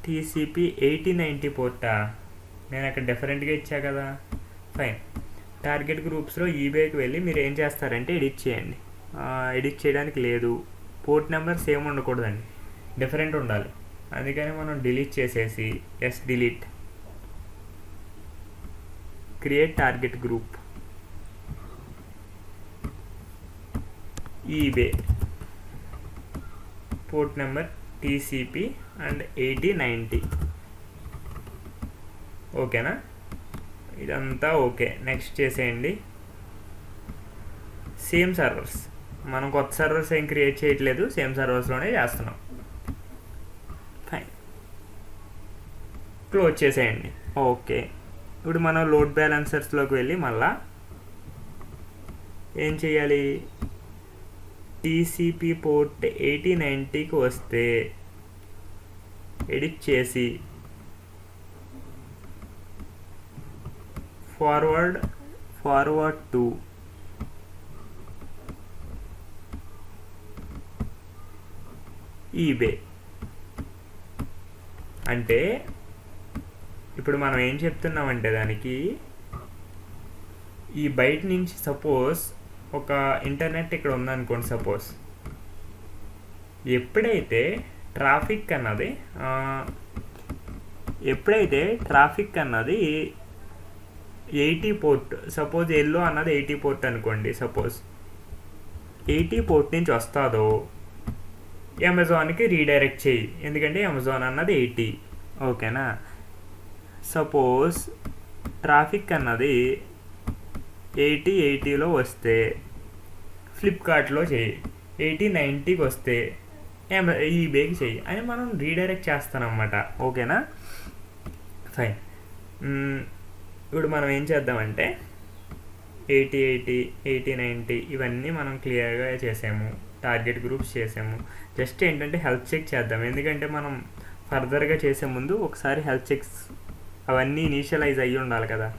Speaker 1: TCP 8090 పోర్టా, నేను అక్కడ డిఫరెంట్గా ఇచ్చా కదా. ఫైన్, టార్గెట్ గ్రూప్స్లో ఈబేకి వెళ్ళి మీరు ఏం చేస్తారంటే ఎడిట్ చేయండి. ఎడిట్ చేయడానికి లేదు, పోర్ట్ నెంబర్ సేమ్ ఉండకూడదండి, డిఫరెంట్ ఉండాలి. అందుకని మనం డిలీట్ చేసేసి delete, create target group eBay, port number TCP and 8090. ఓకేనా, ఇదంతా ఓకే. నెక్స్ట్ చేసేయండి. సేమ్ సర్వర్స్, మనం కొత్త సర్వర్స్ ఏం క్రియేట్ చేయట్లేదు, సేమ్ సర్వర్స్లోనే చేస్తున్నాం. ఫైన్, క్లోజ్ చేసేయండి. ఓకే, ఇప్పుడు మనం లోడ్ బ్యాలెన్సర్స్లోకి వెళ్ళి మళ్ళా ఏం చేయాలి, TCP పోర్ట్ 8090కి వస్తే ఎడిట్ చేసి ఫార్వర్డ్ టు ఈబే. అంటే ఇప్పుడు మనం ఏం చెప్తున్నామంటే దానికి ఈ బయట నుంచి సపోజ్ ఒక ఇంటర్నెట్ ఇక్కడ ఉందనుకోండి. సపోజ్ ఎప్పుడైతే ట్రాఫిక్ అన్నది 80 పోర్ట్, సపోజ్ ఎల్లో అన్నది 80 పోర్ట్ అనుకోండి. సపోజ్ 80 పోర్ట్ నుంచి వస్తుందో అమెజాన్కి రీడైరెక్ట్ చేయి, ఎందుకంటే అమెజాన్ అన్నది 80. ఓకేనా. సపోజ్ ట్రాఫిక్ అన్నది 80లో వస్తే ఫ్లిప్కార్ట్లో చేయి, 8090కి వస్తే ఈబేకి చెయ్యి అని మనం రీడైరెక్ట్ చేస్తానన్నమాట. ఓకేనా. ఫైన్, ఇప్పుడు మనం ఏం చేద్దామంటే 8080, 8090 ఇవన్నీ మనం క్లియర్గా చేసాము. టార్గెట్ గ్రూప్స్ చేసాము. జస్ట్ ఏంటంటే హెల్త్ చెక్ చేద్దాం, ఎందుకంటే మనం ఫర్దర్గా చేసే ముందు ఒకసారి హెల్త్ చెక్స్ అవన్నీ ఇనీషియలైజ్ అయ్యి ఉండాలి కదా.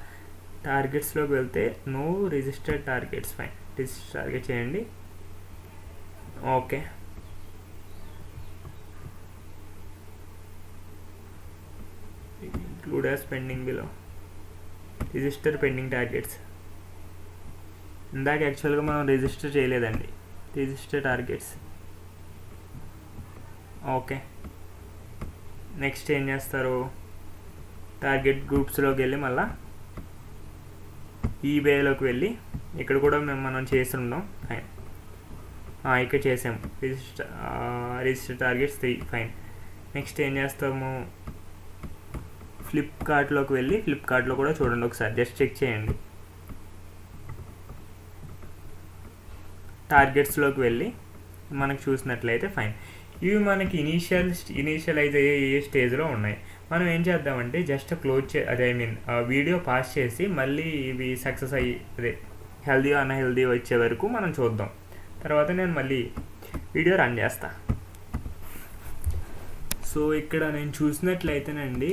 Speaker 1: టార్గెట్స్లోకి వెళ్తే no registered targets. Fine, register target చేయండి. Okay, include as pending below, register pending targets. ఇందాక యాక్చువల్గా మనం రిజిస్టర్ చేయలేదండి, రిజిస్టర్ టార్గెట్స్. ఓకే, నెక్స్ట్ ఏం చేస్తారు, టార్గెట్ గ్రూప్స్లోకి వెళ్ళి మళ్ళీ ఈబేలోకి వెళ్ళి ఇక్కడ కూడా మనం చేస్తున్నాం. ఫైన్, ఇక్కడ చేసాము రిజిస్టర్ టార్గెట్స్ 3. ఫైన్, నెక్స్ట్ ఏం చేస్తాము, ఫ్లిప్కార్ట్లోకి వెళ్ళి ఫ్లిప్కార్ట్లో కూడా చూడండి ఒకసారి, జస్ట్ చెక్ చేయండి. టార్గెట్స్లోకి వెళ్ళి మనకు చూసినట్లయితే ఫైన్. ఇవి మనకి ఇనీషియలైజ్ అయ్యే ఏ స్టేజ్లో ఉన్నాయి. మనం ఏం చేద్దామంటే జస్ట్ క్లోజ్ వీడియో పాస్ చేసి మళ్ళీ ఇవి సక్సెస్ అయ్యి హెల్దీ అన్హెల్దీ వచ్చే వరకు మనం చూద్దాం. తర్వాత నేను మళ్ళీ వీడియో రన్ చేస్తా. సో ఇక్కడ నేను చూసినట్లయితేనండి,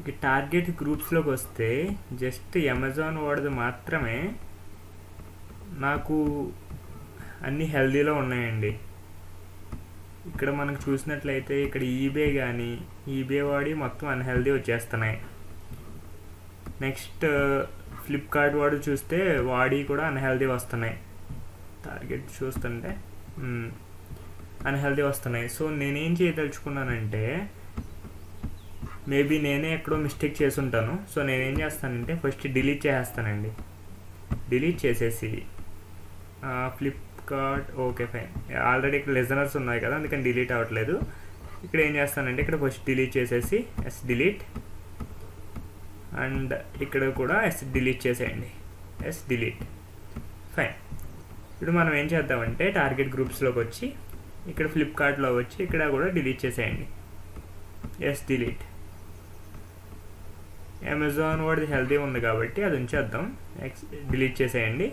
Speaker 1: ఇక టార్గెట్ గ్రూప్స్లోకి వస్తే జస్ట్ అమెజాన్ వాడిది మాత్రమే నాకు అన్ని హెల్దీలో ఉన్నాయండి. ఇక్కడ మనకు చూసినట్లయితే ఇక్కడ ఈబే వాడి మొత్తం అన్హెల్దీ వచ్చేస్తున్నాయి. నెక్స్ట్ ఫ్లిప్కార్ట్ వాడు చూస్తే వాడి కూడా అన్హెల్దీ వస్తున్నాయి. టార్గెట్ చూస్తుంటే అన్హెల్దీ వస్తున్నాయి. సో నేనేం చేయదలుచుకున్నానంటే, మేబీ నేనే ఎక్కడో మిస్టేక్ చేసుంటాను. సో నేనేం చేస్తానంటే ఫస్ట్ డిలీట్ చేసేస్తానండి. డిలీట్ చేసేసి ఫ్లిప్కార్ట్ ఓకే ఫైన్, ఆల్రెడీ ఇక్కడ లిజనర్స్ ఉన్నాయి కదా, అందుకని డిలీట్ అవ్వట్లేదు. ఇక్కడ ఏం చేస్తానంటే ఇక్కడ ఫస్ట్ డిలీట్ చేసేసి డిలీట్, అండ్ ఇక్కడ కూడా డిలీట్ చేసేయండి. Delete fine. ఇప్పుడు మనం ఏం చేద్దామంటే టార్గెట్ గ్రూప్స్లోకి వచ్చి ఇక్కడ ఫ్లిప్కార్ట్లో వచ్చి ఇక్కడ కూడా డిలీట్ చేసేయండి. డిలీట్. అమెజాన్ వాడిది హెల్దీ ఉంది కాబట్టి అది ఉంచేద్దాం. డిలీట్ చేసేయండి.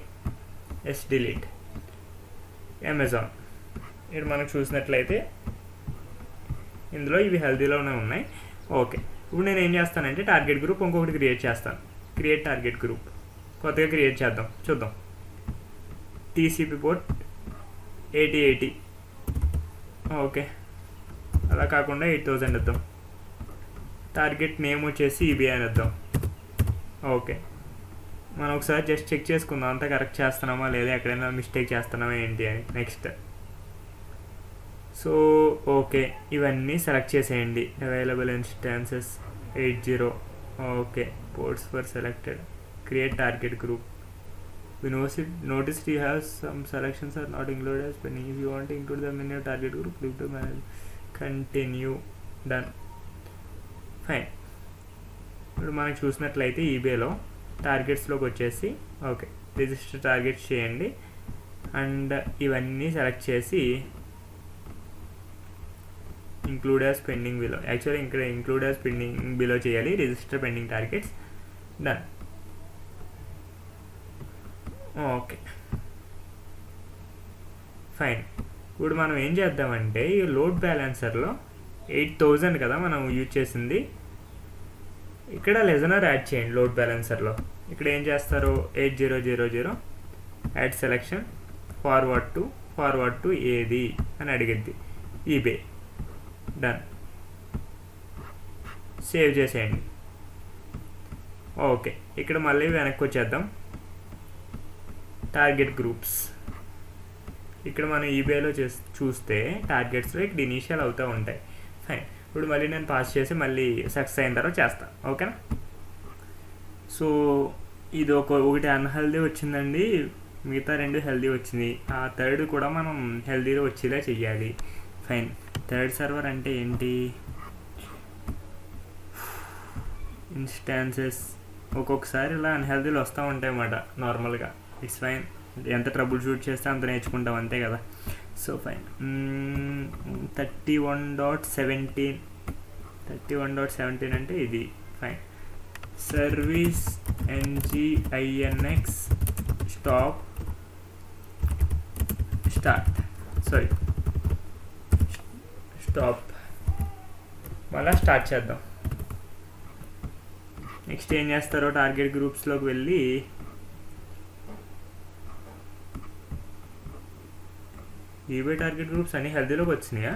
Speaker 1: డిలీట్. అమెజాన్ ఇక్కడ మనకు చూసినట్లయితే ఇందులో ఇవి హెల్దీలోనే ఉన్నాయి. ఓకే, ఇప్పుడు నేను ఏం చేస్తానంటే టార్గెట్ గ్రూప్ ఇంకొకటి క్రియేట్ చేస్తాను. క్రియేట్ టార్గెట్ గ్రూప్ కొత్తగా క్రియేట్ చేద్దాం, చూద్దాం. TCP port 8080. ఓకే, అలా కాకుండా 8000 ఇద్దాం. టార్గెట్ నేమ్ వచ్చేసి ఈబీఐ అని ఇద్దాం. ఓకే, మనం ఒకసారి జస్ట్ చెక్ చేసుకుందాం అంతా కరెక్ట్ చేస్తున్నామా లేదా, ఎక్కడైనా మిస్టేక్ చేస్తున్నామా ఏంటి అని. నెక్స్ట్ సో ఓకే, ఇవన్నీ సెలెక్ట్ చేసేయండి. Available instances 80. Okay, ports for selected. Create target group. We noticed you have some selections are not included as pending. If you want to include them in your target group, click to manage. Continue. Done. Fine. ఇప్పుడు మనకు చూసినట్లయితే ఈబేలో టార్గెట్స్లోకి వచ్చేసి okay register targets చేయండి, and ఇవన్నీ select చేసి include as pending below. Actually ఇక్కడ include as pending below చేయాలి. Register pending targets. Done. Okay fine. ఇప్పుడు మనం ఏం చేద్దామంటే ఈ లోడ్ బ్యాలెన్సర్లో 8000 కదా మనం యూజ్ చేసింది, ఇక్కడ లిజనర్ యాడ్ చేయండి లోడ్ బ్యాలెన్సర్లో. ఇక్కడ ఏం చేస్తారు 8000 యాడ్ సెలెక్షన్ ఫార్వర్డ్ టు ఏది అని అడిగిద్ది. ఈబే. డన్. సేవ్ చేసేయండి. ఓకే, ఇక్కడ మళ్ళీ వెనక్కి వచ్చేద్దాం. టార్గెట్ గ్రూప్స్ ఇక్కడ మనం ఈబేలో చూస్తే టార్గెట్స్లో ఇక్కడ ఇనీషియల్ అవుతూ ఉంటాయి. ఫైన్. ఇప్పుడు మళ్ళీ నేను పాస్ చేసి మళ్ళీ సక్సెస్ అయిన తర్వాత చేస్తాను. ఓకేనా. సో ఇది ఒకటి అన్హెల్దీ వచ్చిందండి, మిగతా 2 హెల్దీ వచ్చింది. ఆ థర్డ్ కూడా మనం హెల్దీలో వచ్చేలా చెయ్యాలి. ఫైన్. థర్డ్ సర్వర్ అంటే ఏంటి, ఇన్స్టాన్సెస్ ఒక్కొక్కసారి ఇలా అన్హెల్దీలు వస్తూ ఉంటాయి అన్నమాట. నార్మల్గా ఇట్స్ ఫైన్, ఎంత ట్రబుల్ షూట్ చేస్తే అంత నేర్చుకుంటాం అంతే కదా. So fine. 31.17 అంటే ఇది. ఫైన్. Service NGINX start. మళ్ళీ స్టార్ట్ చేద్దాం. నెక్స్ట్ ఏం చేస్తారో టార్గెట్ గ్రూప్స్లోకి వెళ్ళి ఈబే టార్గెట్ గ్రూప్స్ అన్ని హెల్దీలోకి వచ్చినాయా?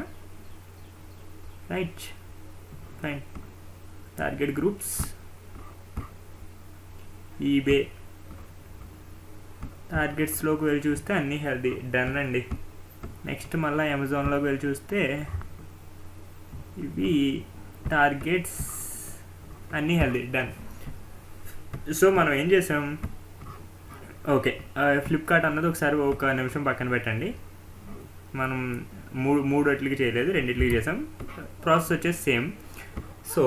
Speaker 1: రైట్. ఫైన్. టార్గెట్ గ్రూప్స్ ఈబే టార్గెట్స్లోకి వెళ్ళి చూస్తే అన్నీ హెల్దీ. డన్ అండి. నెక్స్ట్ మళ్ళీ అమెజాన్లోకి వెళ్ళి చూస్తే ఇవి టార్గెట్స్ అన్నీ హెల్దీ. డన్. సో మనం ఏం చేసాం, ఓకే ఫ్లిప్కార్ట్ అన్నది ఒకసారి ఒక నిమిషం పక్కన పెట్టండి. మనం మూడిట్లకి చేయలేదు, 2 చేసాం. ప్రాసెస్ వచ్చేసి సేమ్. సో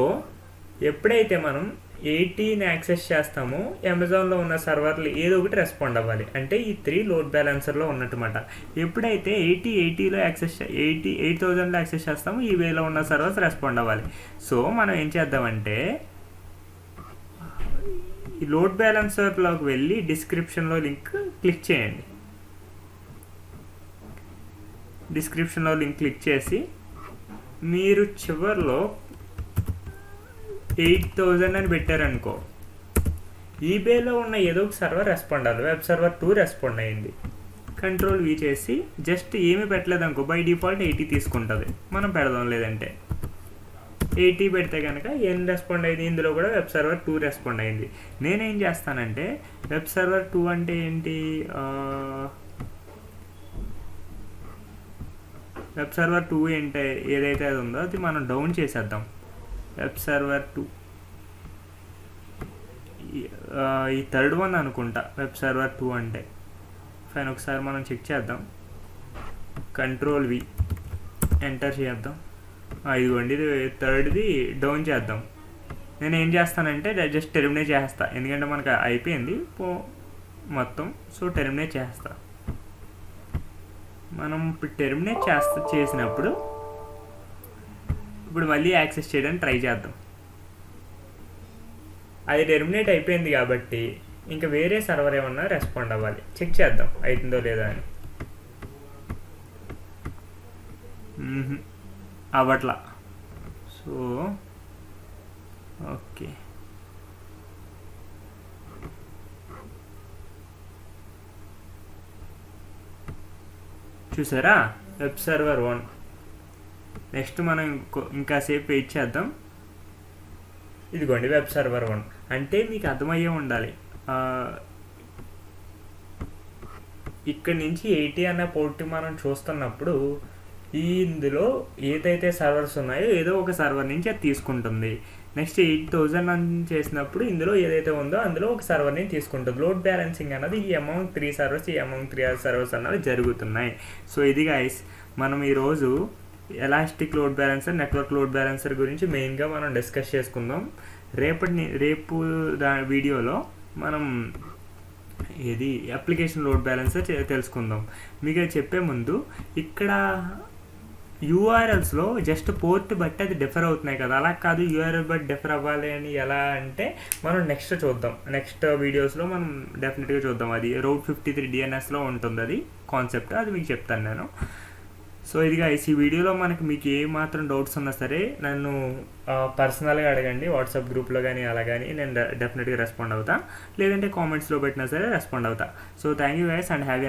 Speaker 1: ఎప్పుడైతే మనం 80ని యాక్సెస్ చేస్తామో అమెజాన్లో ఉన్న సర్వర్లు ఏదో ఒకటి రెస్పాండ్ అవ్వాలి. అంటే ఈ 3 లోడ్ బ్యాలెన్సర్లో ఉన్నట్టుమాట. ఎప్పుడైతే 80లో యాక్సెస్ 8000లో యాక్సెస్ చేస్తామో ఈ వేలో ఉన్న సర్వర్స్ రెస్పాండ్ అవ్వాలి. సో మనం ఏం చేద్దామంటే ఈ లోడ్ బ్యాలెన్సర్లోకి వెళ్ళి డిస్క్రిప్షన్లో లింక్ క్లిక్ చేయండి. డిస్క్రిప్షన్లో లింక్ క్లిక్ చేసి మీరు చివరిలో 8000 అని పెట్టారనుకో, ఈబేలో ఉన్న ఏదో ఒక సర్వర్ రెస్పాండ్ అవ్వాలి. వెబ్ సర్వర్ 2 రెస్పాండ్ అయ్యింది. కంట్రోల్ వి చేసి జస్ట్ ఏమీ పెట్టలేదు అనుకో, బై డిఫాల్ట్ 80 తీసుకుంటుంది. మనం పెడదాం, లేదంటే 80 పెడితే కనుక ఏం రెస్పాండ్ అయింది, ఇందులో కూడా వెబ్ సర్వర్ 2 రెస్పాండ్ అయింది. నేనేం చేస్తానంటే వెబ్ సర్వర్ 2 అంటే ఏంటి, వెబ్ సర్వర్ 2 ఏంటి ఏదైతే అది ఉందో అది మనం డౌన్ చేసేద్దాం. వెబ్ సర్వర్ 2 ఈ థర్డ్ వన్ అనుకుంటా వెబ్ సర్వర్ 2 అంటే. ఫైన్, ఒకసారి మనం చెక్ చేద్దాం. కంట్రోల్ వి ఎంటర్ చేద్దాం. ఇదిగోండి, ఇది థర్డ్ది డౌన్ చేద్దాం. నేను ఏం చేస్తానంటే జస్ట్ టెర్మినేట్ చేస్తా, ఎందుకంటే మనకు అయిపోయింది మొత్తం. సో టెర్మినేట్ చేస్తా. మనం ఇప్పుడు టెర్మినేట్ చేసినప్పుడు ఇప్పుడు మళ్ళీ యాక్సెస్ చేయడానికి ట్రై చేద్దాం. అది టెర్మినేట్ అయిపోయింది కాబట్టి ఇంకా వేరే సర్వర్ ఏమన్నా రెస్పాండ్ అవ్వాలి. చెక్ చేద్దాం అవుతుందో లేదా అని. అవ్వట్లా. సో ఓకే, చూసారా వెబ్ సర్వర్ 1. నెక్స్ట్ మనం ఇంకాసేపు వెయిట్ చేద్దాం. ఇదిగోండి వెబ్ సర్వర్ 1 అంటే మీకు అర్థమయ్యే ఉండాలి. ఇక్కడ నుంచి 80 అనే పోర్ట్ మనం చూస్తున్నప్పుడు ఇందులో ఏదైతే సర్వర్స్ ఉన్నాయో ఏదో ఒక సర్వర్ నుంచి అది తీసుకుంటుంది. నెక్స్ట్ 8000 అని చేసినప్పుడు ఇందులో ఏదైతే ఉందో అందులో ఒక సర్వర్ నుంచి తీసుకుంటుంది. లోడ్ బ్యాలెన్సింగ్ అన్నది ఈ అమౌంట్ 3 సర్వర్స్, ఈ అమౌంట్ 3 సర్వర్స్ అన్నవి జరుగుతున్నాయి. సో ఇది గైస్, మనం ఈరోజు elastic load balancer, network load balancer గురించి మెయిన్గా మనం డిస్కస్ చేసుకుందాం. రేపు వీడియోలో మనం ఇది అప్లికేషన్ లోడ్ బ్యాలెన్సర్ తెలుసుకుందాం. మీకు అది చెప్పే ముందు ఇక్కడ యూఆర్ఎల్స్లో జస్ట్ పోర్ట్ బట్టి అది డిఫర్ అవుతున్నాయి కదా, అలా కాదు. యూఆర్ఎల్ బట్టి డిఫర్ అవ్వాలి అని ఎలా అంటే మనం నెక్స్ట్ చూద్దాం. నెక్స్ట్ వీడియోస్లో మనం డెఫినెట్గా చూద్దాం. అది రూట్ 53 DNSలో ఉంటుంది అది కాన్సెప్ట్, అది మీకు చెప్తాను నేను. సో ఇదిగా ఈ వీడియోలో మీకు ఏ మాత్రం డౌట్స్ ఉన్నా సరే నన్ను పర్సనల్గా అడగండి, వాట్సాప్ గ్రూప్లో కానీ అలా కానీ నేను డెఫినెట్గా రెస్పాండ్ అవుతా. లేదంటే కామెంట్స్లో పెట్టినా సరే రెస్పాండ్ అవుతా. So thank you guys and have